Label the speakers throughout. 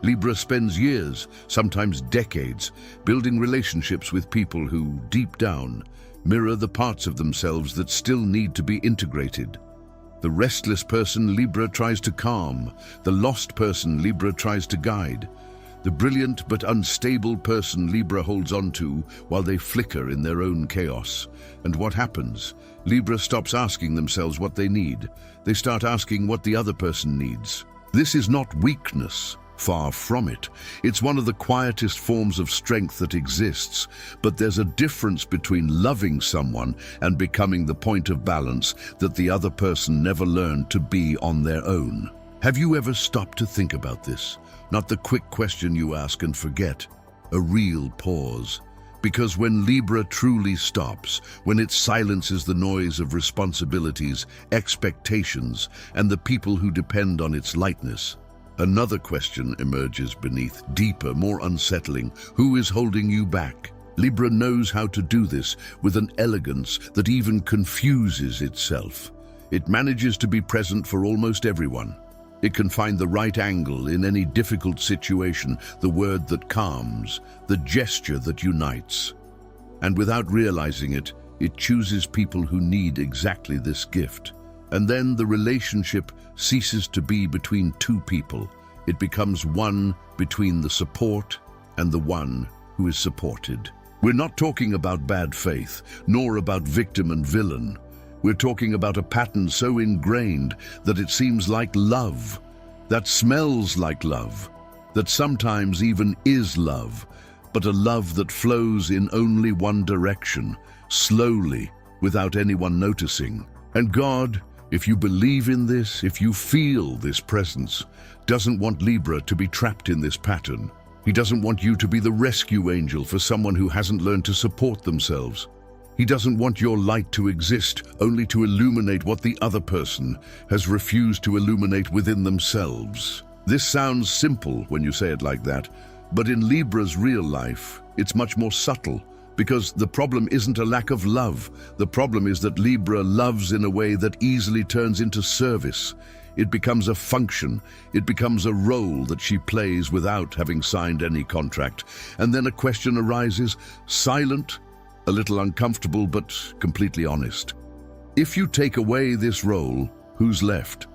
Speaker 1: Libra spends years, sometimes decades, building relationships with people who, deep down, mirror the parts of themselves that still need to be integrated. The restless person Libra tries to calm, the lost person Libra tries to guide, the brilliant but unstable person Libra holds on to while they flicker in their own chaos. And what happens? Libra stops asking themselves what they need. They start asking what the other person needs. This is not weakness. Far from it. It's one of the quietest forms of strength that exists, but there's a difference between loving someone and becoming the point of balance that the other person never learned to be on their own. Have you ever stopped to think about this? Not the quick question you ask and forget, a real pause. Because when Libra truly stops, when it silences the noise of responsibilities, expectations, and the people who depend on its lightness, another question emerges beneath, deeper, more unsettling. Who is holding you back? Libra knows how to do this with an elegance that even confuses itself. It manages to be present for almost everyone. It can find the right angle in any difficult situation, the word that calms, the gesture that unites. And without realizing it, it chooses people who need exactly this gift. And then the relationship ceases to be between two people. It becomes one between the support and the one who is supported. We're not talking about bad faith, nor about victim and villain. We're talking about a pattern so ingrained that it seems like love, that smells like love, that sometimes even is love, but a love that flows in only one direction, slowly, without anyone noticing. And God, if you believe in this, if you feel this presence, doesn't want Libra to be trapped in this pattern. He doesn't want you to be the rescue angel for someone who hasn't learned to support themselves. He doesn't want your light to exist only to illuminate what the other person has refused to illuminate within themselves. This sounds simple when you say it like that, but in Libra's real life, it's much more subtle. Because the problem isn't a lack of love. The problem is that Libra loves in a way that easily turns into service. It becomes a function. It becomes a role that she plays without having signed any contract. And then a question arises, silent, a little uncomfortable, but completely honest. If you take away this role, who's left?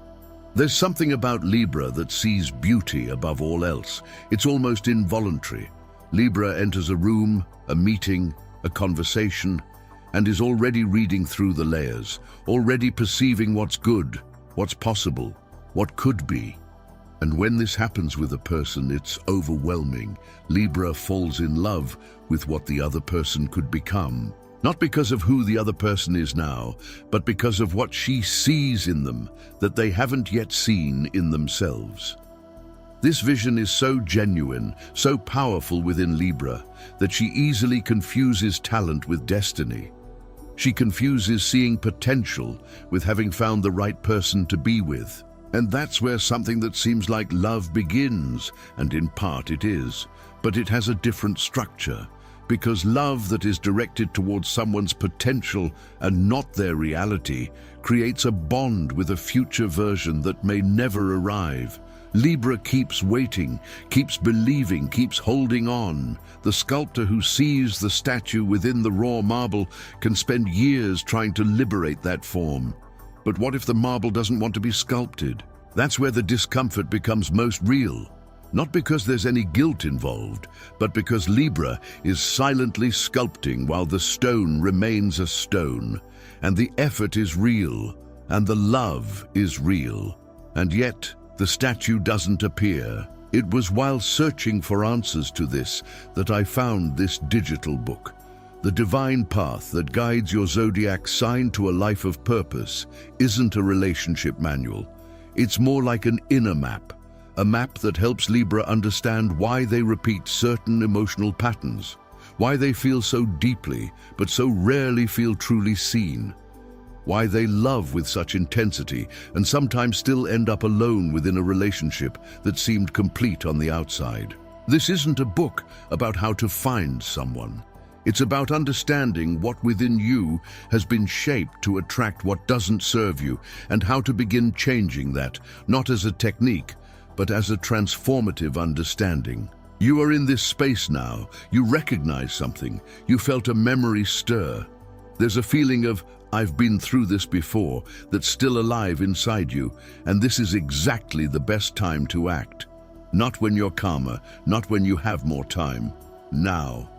Speaker 1: There's something about Libra that sees beauty above all else. It's almost involuntary. Libra enters a room, a meeting, a conversation, and is already reading through the layers, already perceiving what's good, what's possible, what could be. And when this happens with a person, it's overwhelming. Libra falls in love with what the other person could become. Not because of who the other person is now, but because of what she sees in them that they haven't yet seen in themselves. This vision is so genuine, so powerful within Libra, that she easily confuses talent with destiny. She confuses seeing potential with having found the right person to be with. And that's where something that seems like love begins, and in part it is, but it has a different structure. Because love that is directed towards someone's potential and not their reality creates a bond with a future version that may never arrive. Libra keeps waiting, keeps believing, keeps holding on. The sculptor who sees the statue within the raw marble can spend years trying to liberate that form. But what if the marble doesn't want to be sculpted? That's where the discomfort becomes most real. Not because there's any guilt involved, but because Libra is silently sculpting while the stone remains a stone, and the effort is real, and the love is real. And yet, the statue doesn't appear. It was while searching for answers to this that I found this digital book. The divine path that guides your zodiac sign to a life of purpose isn't a relationship manual. It's more like an inner map, a map that helps Libra understand why they repeat certain emotional patterns, why they feel so deeply but so rarely feel truly seen, why they love with such intensity and sometimes still end up alone within a relationship that seemed complete on the outside. This isn't a book about how to find someone. It's about understanding what within you has been shaped to attract what doesn't serve you and how to begin changing that, not as a technique, but as a transformative understanding. You are in this space now. You recognize something. You felt a memory stir. There's a feeling of, I've been through this before, that's still alive inside you, and this is exactly the best time to act. Not when you're calmer, not when you have more time. Now.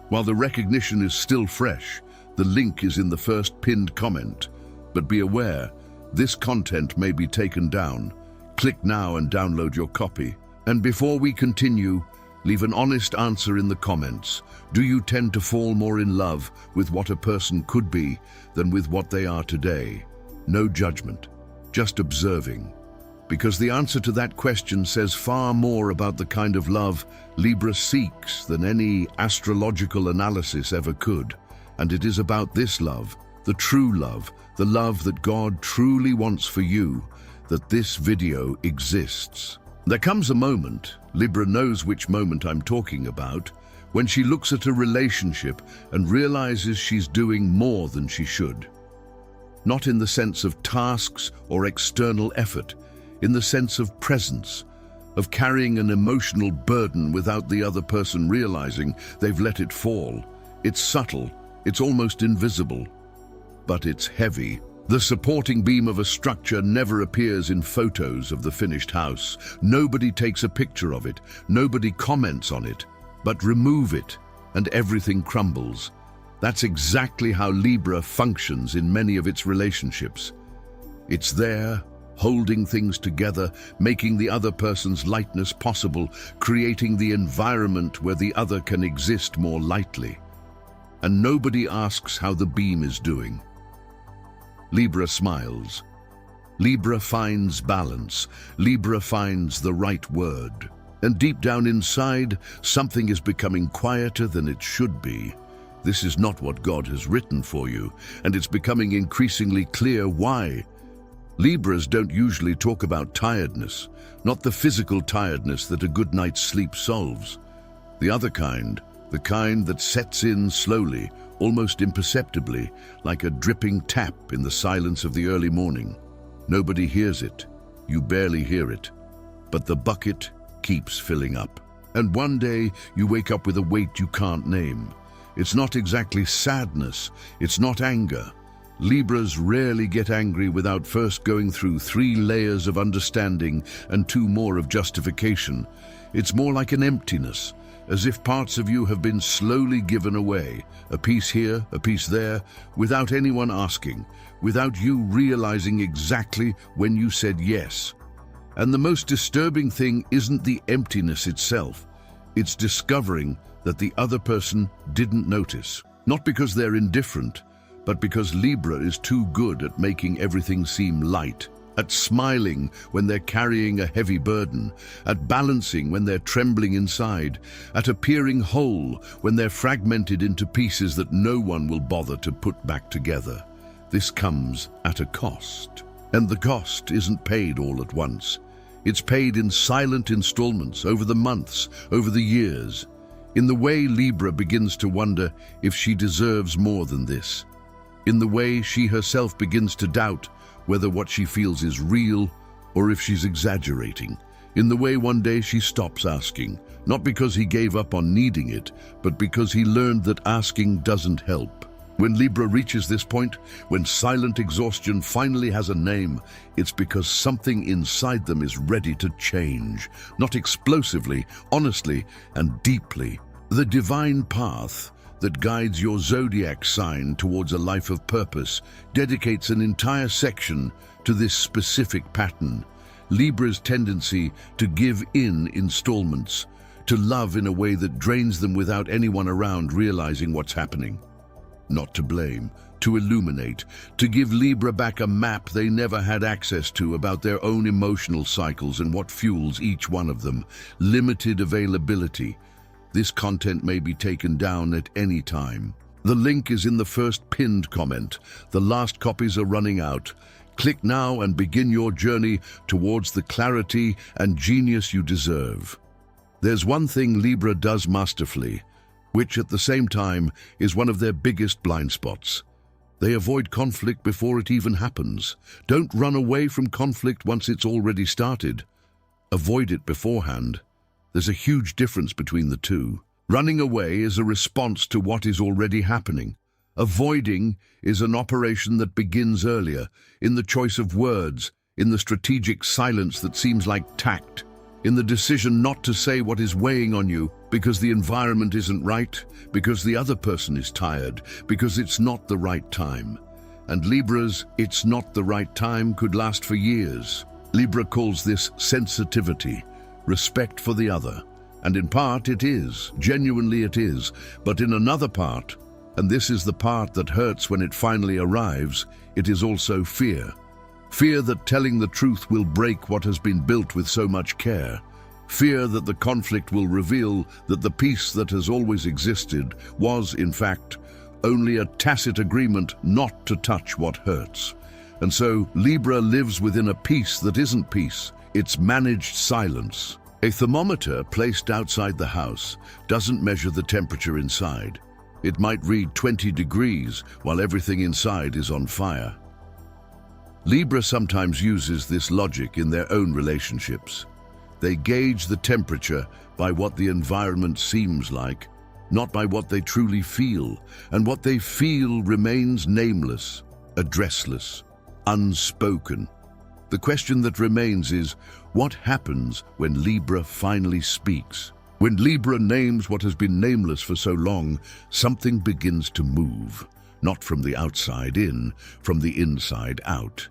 Speaker 1: While the recognition is still fresh, the link is in the first pinned comment. But be aware, this content may be taken down. Click now and download your copy. And before we continue, leave an honest answer in the comments. Do you tend to fall more in love with what a person could be than with what they are today? No judgment, just observing. Because the answer to that question says far more about the kind of love Libra seeks than any astrological analysis ever could. And it is about this love, the true love, the love that God truly wants for you, that this video exists. There comes a moment, Libra knows which moment I'm talking about, when she looks at a relationship and realizes she's doing more than she should. Not in the sense of tasks or external effort, in the sense of presence, of carrying an emotional burden without the other person realizing they've let it fall. It's subtle, it's almost invisible, but it's heavy. The supporting beam of a structure never appears in photos of the finished house. Nobody takes a picture of it, nobody comments on it, but remove it and everything crumbles. That's exactly how Libra functions in many of its relationships. It's there, holding things together, making the other person's lightness possible, creating the environment where the other can exist more lightly. And nobody asks how the beam is doing. Libra smiles. Libra finds balance. Libra finds the right word. And deep down inside, something is becoming quieter than it should be. This is not what God has written for you, and it's becoming increasingly clear why. Libras don't usually talk about tiredness, not the physical tiredness that a good night's sleep solves. The other kind, the kind that sets in slowly, almost imperceptibly, like a dripping tap in the silence of the early morning. Nobody hears it. You barely hear it. But the bucket keeps filling up. And one day you wake up with a weight you can't name. It's not exactly sadness. It's not anger. Libras rarely get angry without first going through 3 layers of understanding and 2 more of justification. It's more like an emptiness, as if parts of you have been slowly given away, a piece here, a piece there, without anyone asking, without you realizing exactly when you said yes. And the most disturbing thing isn't the emptiness itself. It's discovering that the other person didn't notice. Not because they're indifferent, but because Libra is too good at making everything seem light, at smiling when they're carrying a heavy burden, at balancing when they're trembling inside, at appearing whole when they're fragmented into pieces that no one will bother to put back together. This comes at a cost. And the cost isn't paid all at once. It's paid in silent installments over the months, over the years, in the way Libra begins to wonder if she deserves more than this, in the way she herself begins to doubt whether what she feels is real or if she's exaggerating, in the way one day she stops asking, not because he gave up on needing it, but because he learned that asking doesn't help. When Libra reaches this point, when silent exhaustion finally has a name, it's because something inside them is ready to change, not explosively, honestly, and deeply. The divine path that guides your zodiac sign towards a life of purpose dedicates an entire section to this specific pattern. Libra's tendency to give in installments, to love in a way that drains them without anyone around realizing what's happening. Not to blame, to illuminate, to give Libra back a map they never had access to about their own emotional cycles and what fuels each one of them. Limited availability. This content may be taken down at any time. The link is in the first pinned comment. The last copies are running out. Click now and begin your journey towards the clarity and genius you deserve. There's one thing Libra does masterfully, which at the same time is one of their biggest blind spots. They avoid conflict before it even happens. Don't run away from conflict once it's already started. avoid it beforehand. There's a huge difference between the two. Running away is a response to what is already happening. Avoiding is an operation that begins earlier, in the choice of words, in the strategic silence that seems like tact, in the decision not to say what is weighing on you because the environment isn't right, because the other person is tired, because it's not the right time. And Libra's "it's not the right time" could last for years. Libra calls this sensitivity, respect for the other. And in part it is, genuinely it is, but in another part, and this is the part that hurts when it finally arrives, it is also fear. Fear that telling the truth will break what has been built with so much care. Fear that the conflict will reveal that the peace that has always existed was, in fact, only a tacit agreement not to touch what hurts. And so Libra lives within a peace that isn't peace, it's managed silence. A thermometer placed outside the house doesn't measure the temperature inside. It might read 20 degrees while everything inside is on fire. Libra sometimes uses this logic in their own relationships. They gauge the temperature by what the environment seems like, not by what they truly feel, and what they feel remains nameless, addressless, unspoken. The question that remains is, what happens when Libra finally speaks? When Libra names what has been nameless for so long, something begins to move, not from the outside in, from the inside out.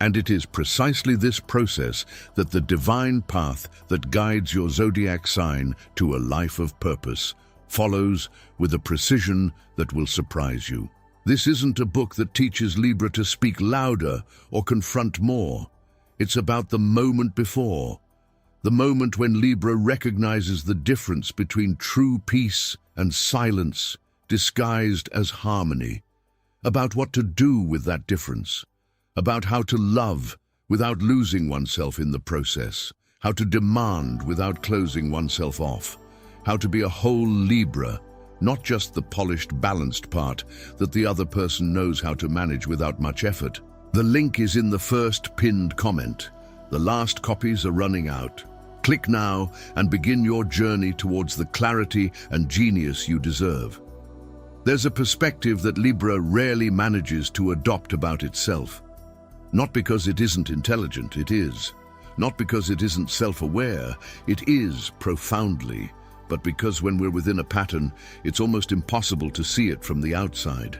Speaker 1: And it is precisely this process that the divine path that guides your zodiac sign to a life of purpose follows with a precision that will surprise you. This isn't a book that teaches Libra to speak louder or confront more. It's about the moment before, the moment when Libra recognizes the difference between true peace and silence disguised as harmony, about what to do with that difference, about how to love without losing oneself in the process, how to demand without closing oneself off, how to be a whole Libra, not just the polished, balanced part that the other person knows how to manage without much effort. The link is in the first pinned comment. The last copies are running out. Click now and begin your journey towards the clarity and genius you deserve. There's a perspective that Libra rarely manages to adopt about itself. Not because it isn't intelligent, it is. Not because it isn't self-aware, it is profoundly. But because when we're within a pattern, it's almost impossible to see it from the outside.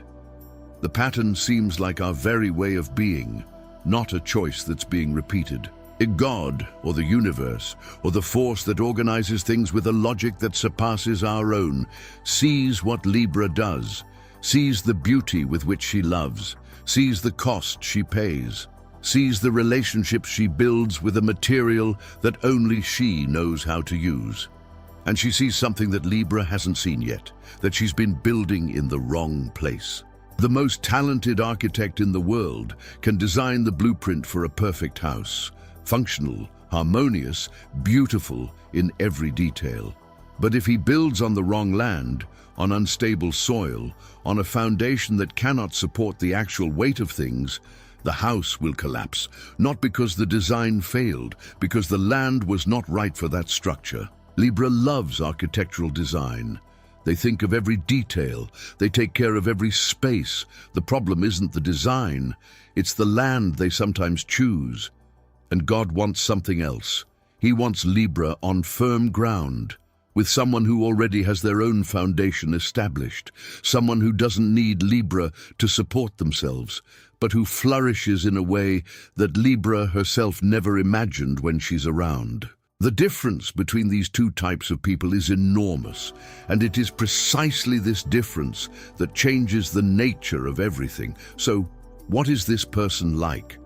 Speaker 1: The pattern seems like our very way of being, not a choice that's being repeated. God, or the universe, or the force that organizes things with a logic that surpasses our own, sees what Libra does, sees the beauty with which she loves, sees the cost she pays, sees the relationships she builds with a material that only she knows how to use. And she sees something that Libra hasn't seen yet, that she's been building in the wrong place. The most talented architect in the world can design the blueprint for a perfect house, functional, harmonious, beautiful in every detail. But if he builds on the wrong land, on unstable soil, on a foundation that cannot support the actual weight of things, the house will collapse, not because the design failed, because the land was not right for that structure. Libra loves architectural design. They think of every detail. They take care of every space. The problem isn't the design. It's the land they sometimes choose. And God wants something else. He wants Libra on firm ground, with someone who already has their own foundation established, someone who doesn't need Libra to support themselves, but who flourishes in a way that Libra herself never imagined when she's around. The difference between these two types of people is enormous, and it is precisely this difference that changes the nature of everything. So, what is this person like?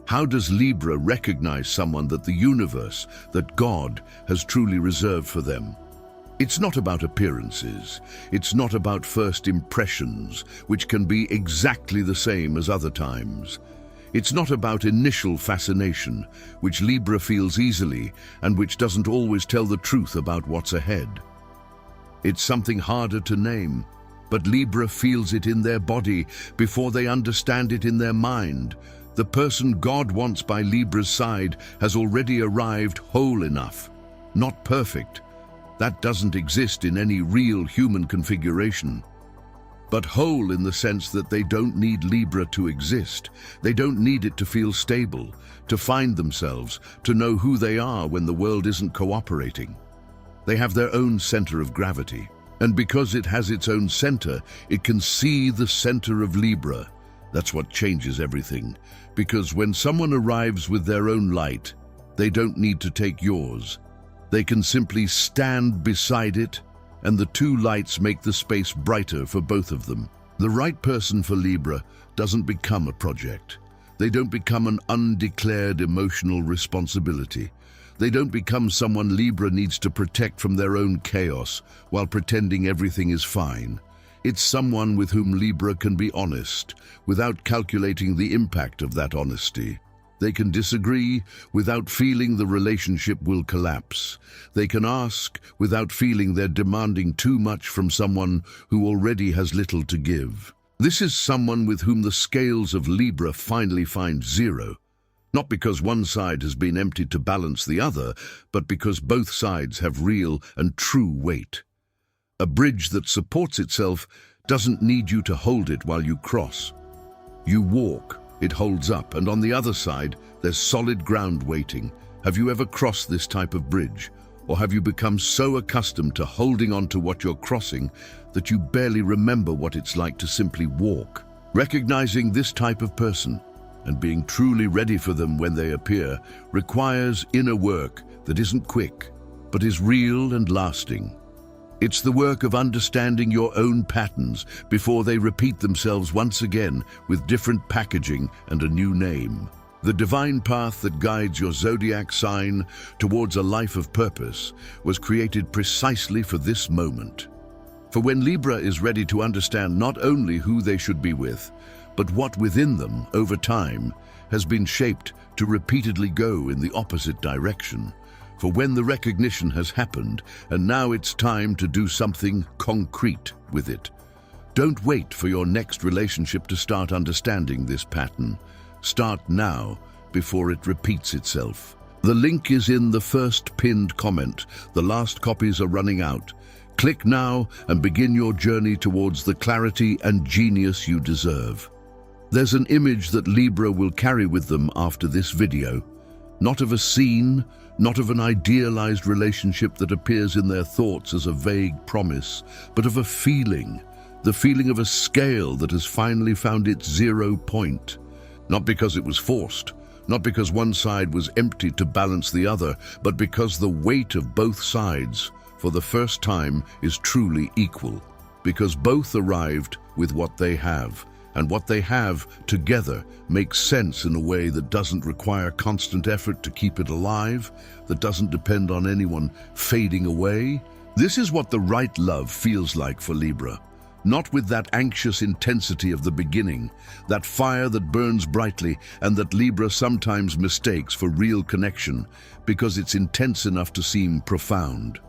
Speaker 1: How does Libra recognize someone that the universe, that God, has truly reserved for them? It's not about appearances. It's not about first impressions, which can be exactly the same as other times. It's not about initial fascination, which Libra feels easily and which doesn't always tell the truth about what's ahead. It's something harder to name, but Libra feels it in their body before they understand it in their mind. The person God wants by Libra's side has already arrived whole enough, not perfect. That doesn't exist in any real human configuration. But whole in the sense that they don't need Libra to exist. They don't need it to feel stable, to find themselves, to know who they are when the world isn't cooperating. They have their own center of gravity. And because it has its own center, it can see the center of Libra. That's what changes everything. Because when someone arrives with their own light, they don't need to take yours. They can simply stand beside it, and the two lights make the space brighter for both of them. The right person for Libra doesn't become a project. They don't become an undeclared emotional responsibility. They don't become someone Libra needs to protect from their own chaos while pretending everything is fine. It's someone with whom Libra can be honest without calculating the impact of that honesty. They can disagree without feeling the relationship will collapse. They can ask without feeling they're demanding too much from someone who already has little to give. This is someone with whom the scales of Libra finally find zero. Not because one side has been emptied to balance the other, but because both sides have real and true weight. A bridge that supports itself doesn't need you to hold it while you cross. You walk, it holds up, and on the other side, there's solid ground waiting. Have you ever crossed this type of bridge? Or have you become so accustomed to holding on to what you're crossing that you barely remember what it's like to simply walk? Recognizing this type of person and being truly ready for them when they appear requires inner work that isn't quick, but is real and lasting. It's the work of understanding your own patterns before they repeat themselves once again with different packaging and a new name. The divine path that guides your zodiac sign towards a life of purpose was created precisely for this moment. For when Libra is ready to understand not only who they should be with, but what within them, over time, has been shaped to repeatedly go in the opposite direction. For when the recognition has happened, and now it's time to do something concrete with it. Don't wait for your next relationship to start understanding this pattern. Start now, before it repeats itself. The link is in the first pinned comment. The last copies are running out. Click now and begin your journey towards the clarity and genius you deserve. There's an image that Libra will carry with them after this video. Not of a scene, not of an idealized relationship that appears in their thoughts as a vague promise, but of a feeling, the feeling of a scale that has finally found its 0 point. Not because it was forced, not because one side was empty to balance the other, but because the weight of both sides, for the first time, is truly equal. Because both arrived with what they have, and what they have together makes sense in a way that doesn't require constant effort to keep it alive, that doesn't depend on anyone fading away. This is what the right love feels like for Libra. Not with that anxious intensity of the beginning, that fire that burns brightly and that Libra sometimes mistakes for real connection because it's intense enough to seem profound.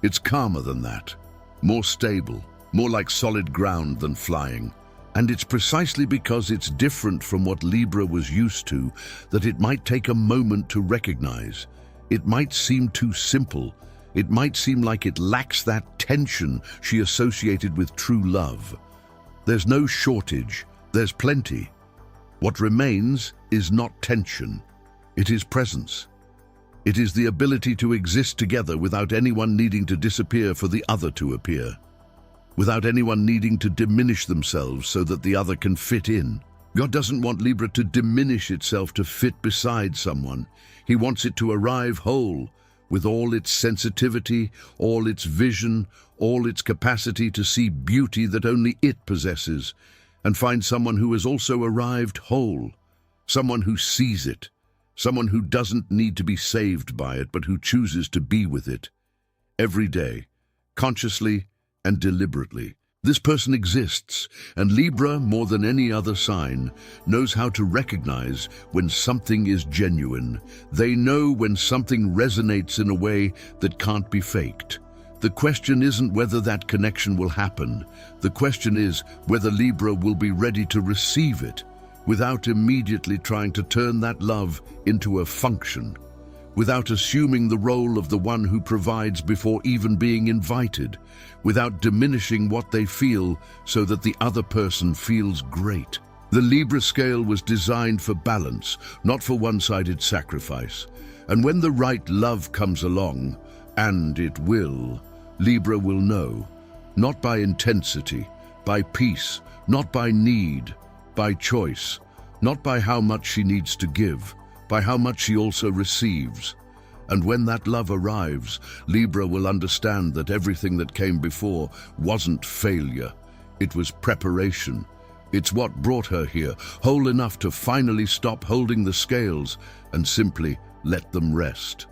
Speaker 1: It's calmer than that, more stable, more like solid ground than flying. And it's precisely because it's different from what Libra was used to that it might take a moment to recognize. It might seem too simple. It might seem like it lacks that tension she associated with true love. There's no shortage, there's plenty. What remains is not tension. It is presence. It is the ability to exist together without anyone needing to disappear for the other to appear. Without anyone needing to diminish themselves so that the other can fit in. God doesn't want Libra to diminish itself to fit beside someone. He wants it to arrive whole, with all its sensitivity, all its vision, all its capacity to see beauty that only it possesses, and find someone who has also arrived whole, someone who sees it, someone who doesn't need to be saved by it, but who chooses to be with it every day, consciously and deliberately. This person exists, and Libra, more than any other sign, knows how to recognize when something is genuine. They know when something resonates in a way that can't be faked. The question isn't whether that connection will happen. The question is whether Libra will be ready to receive it, without immediately trying to turn that love into a function, without assuming the role of the one who provides before even being invited, without diminishing what they feel so that the other person feels great. The Libra scale was designed for balance, not for one-sided sacrifice. And when the right love comes along, and it will, Libra will know, not by intensity, by peace, not by need, by choice, not by how much she needs to give, by how much she also receives. And when that love arrives, Libra will understand that everything that came before wasn't failure. It was preparation. It's what brought her here, whole enough to finally stop holding the scales and simply let them rest.